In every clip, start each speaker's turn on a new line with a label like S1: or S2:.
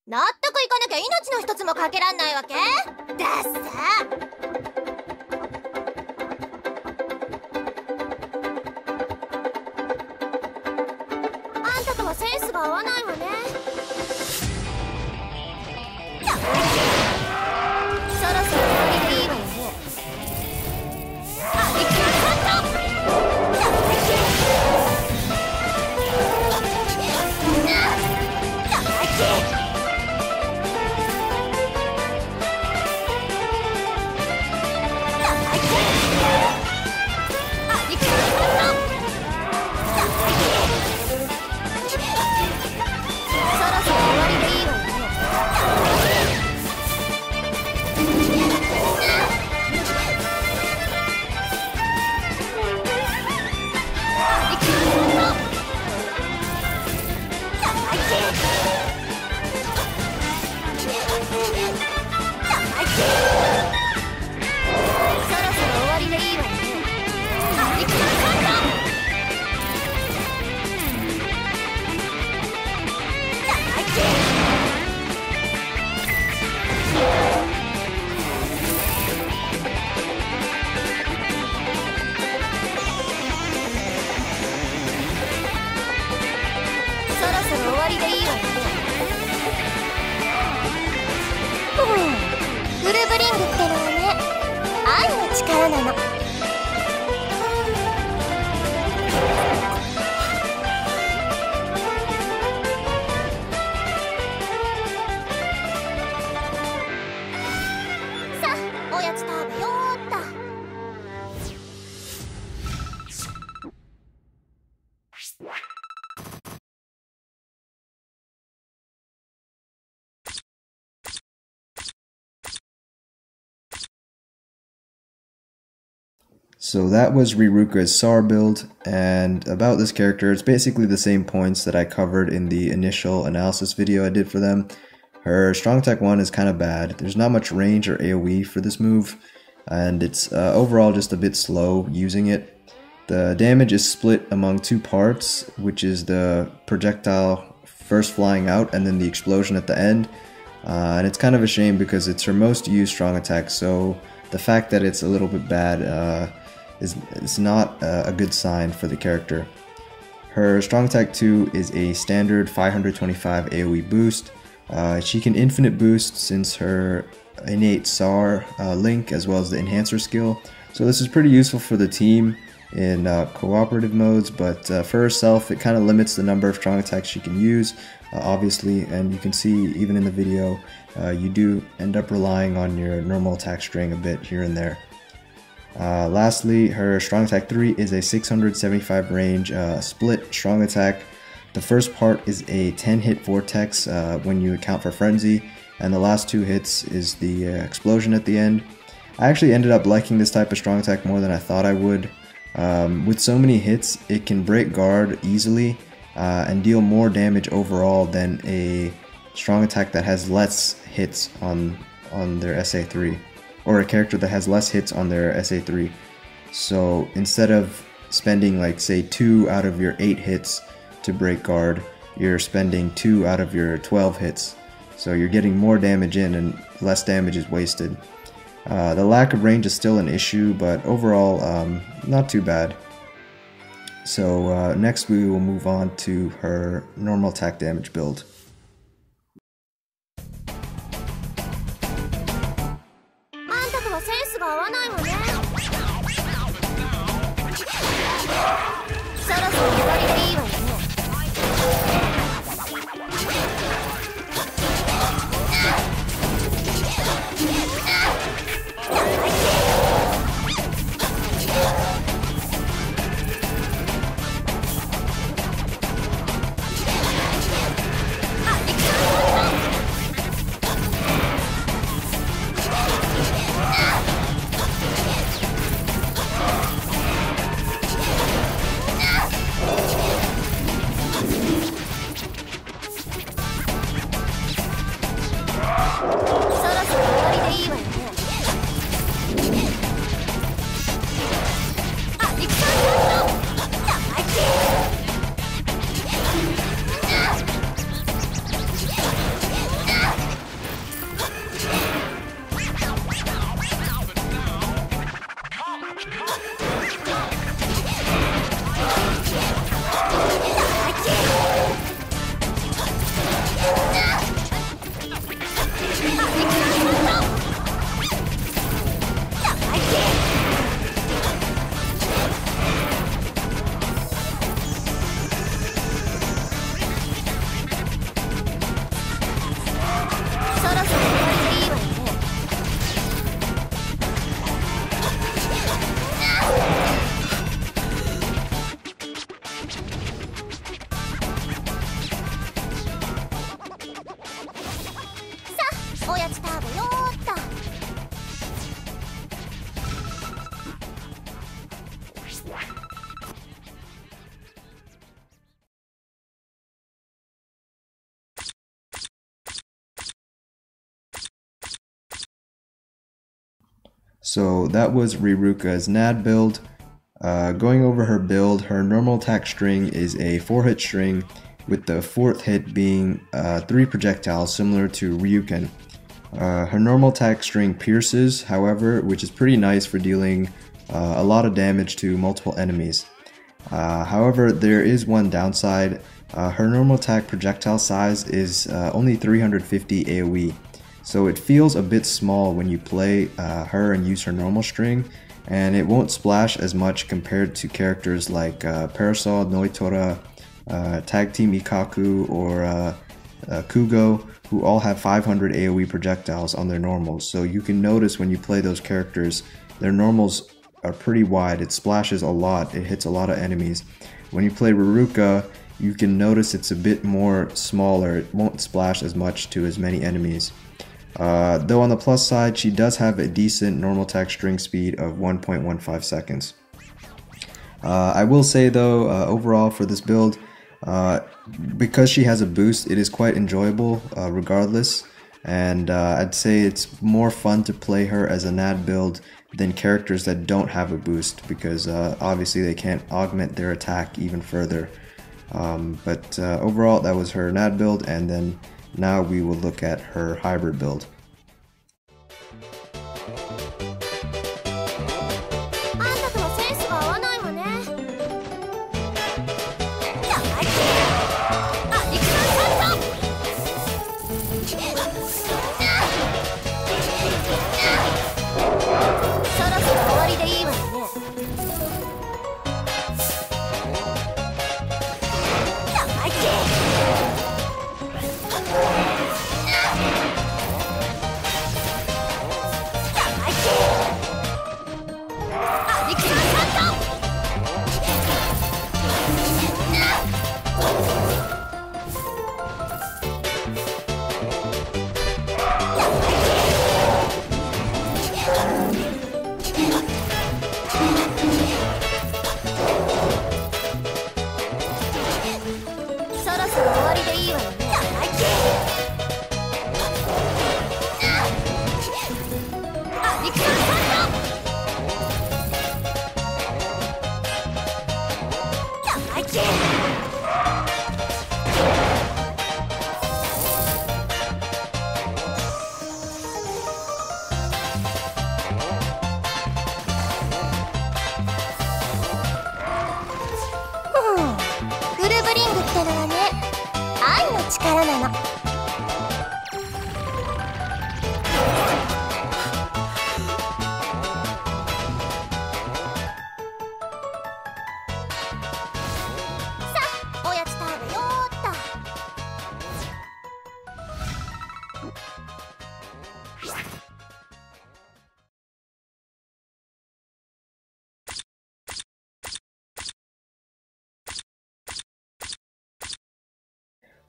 S1: 納得いかなきゃ命の一つもかけらんないわけ？だっさ。あんたとはセンスが合わないわね。そろそろ終わりでいいわよね。ありきたかった。フルブリングってのはね、愛の力なの。さあ、おやつ食べようっと。
S2: So that was Riruka's SAR build, and about this character, it's basically the same points that I covered in the initial analysis video I did for them. Her strong attack 1 is kind of bad. There's not much range or AoE for this move, and it's overall just a bit slow using it. The damage is split among two parts, which is the projectile first flying out and then the explosion at the end. And it's kind of a shame because it's her most used strong attack, so the fact that it's a little bit bad is not a good sign for the character. Her strong attack 2 is a standard 525 AoE boost. She can infinite boost since her innate SAR link as well as the enhancer skill. So this is pretty useful for the team in cooperative modes, but for herself it kind of limits the number of strong attacks she can use, obviously, and you can see even in the video you do end up relying on your normal attack string a bit here and there. Lastly, her strong attack 3 is a 675 range split strong attack. The first part is a 10 hit vortex when you account for frenzy, and the last 2 hits is the explosion at the end. I actually ended up liking this type of strong attack more than I thought I would. With so many hits, it can break guard easily and deal more damage overall than a strong attack that has less hits on their SA3, or a character that has less hits on their SA3. So instead of spending, like, say 2 out of your 8 hits to break guard, you're spending 2 out of your 12 hits. So you're getting more damage in and less damage is wasted. The lack of range is still an issue, but overall not too bad. So next we will move on to her normal attack damage build. So that was Riruka's NAD build. Going over her build, her normal attack string is a 4-hit string, with the 4th hit being 3 projectiles similar to Ryuken. Her normal attack string pierces, however, which is pretty nice for dealing a lot of damage to multiple enemies. However, there is one downside. Her normal attack projectile size is only 350 AoE, so it feels a bit small when you play her and use her normal string, and it won't splash as much compared to characters like Parasol, Noitora, Tag Team Ikaku, or Kugo, who all have 500 AoE projectiles on their normals. So you can notice when you play those characters, their normals are pretty wide. It splashes a lot, it hits a lot of enemies. When you play Riruka, you can notice it's a bit more smaller, it won't splash as much to as many enemies. Though on the plus side, she does have a decent normal attack string speed of 1.15 seconds. I will say though, overall for this build, because she has a boost, it is quite enjoyable regardless, and I'd say it's more fun to play her as a NAD build than characters that don't have a boost, because obviously they can't augment their attack even further. But overall, that was her NAD build, and then now we will look at her hybrid build.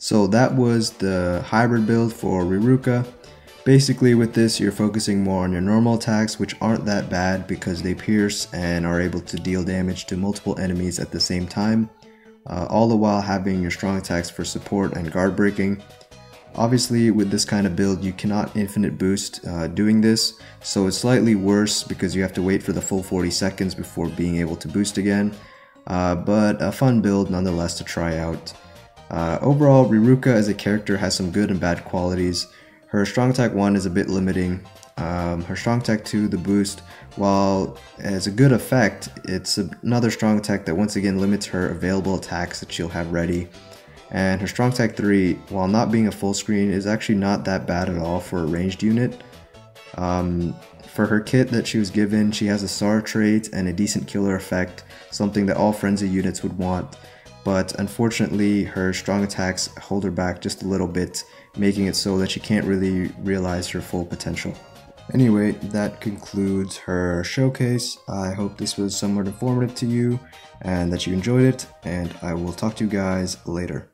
S2: So that was the hybrid build for Riruka. Basically with this, you're focusing more on your normal attacks, which aren't that bad because they pierce and are able to deal damage to multiple enemies at the same time, all the while having your strong attacks for support and guard breaking. Obviously with this kind of build, you cannot infinite boost doing this, so it's slightly worse because you have to wait for the full 40 seconds before being able to boost again, but a fun build nonetheless to try out. Overall, Riruka as a character has some good and bad qualities. Her strong attack 1 is a bit limiting. Her strong attack 2, the boost, while as a good effect, it's another strong attack that once again limits her available attacks that she'll have ready. And her strong attack 3, while not being a full screen, is actually not that bad at all for a ranged unit. For her kit that she was given, she has a SAR trait and a decent killer effect, something that all frenzy units would want. But unfortunately, her strong attacks hold her back just a little bit, making it so that she can't really realize her full potential. Anyway, that concludes her showcase. I hope this was somewhat informative to you and that you enjoyed it, and I will talk to you guys later.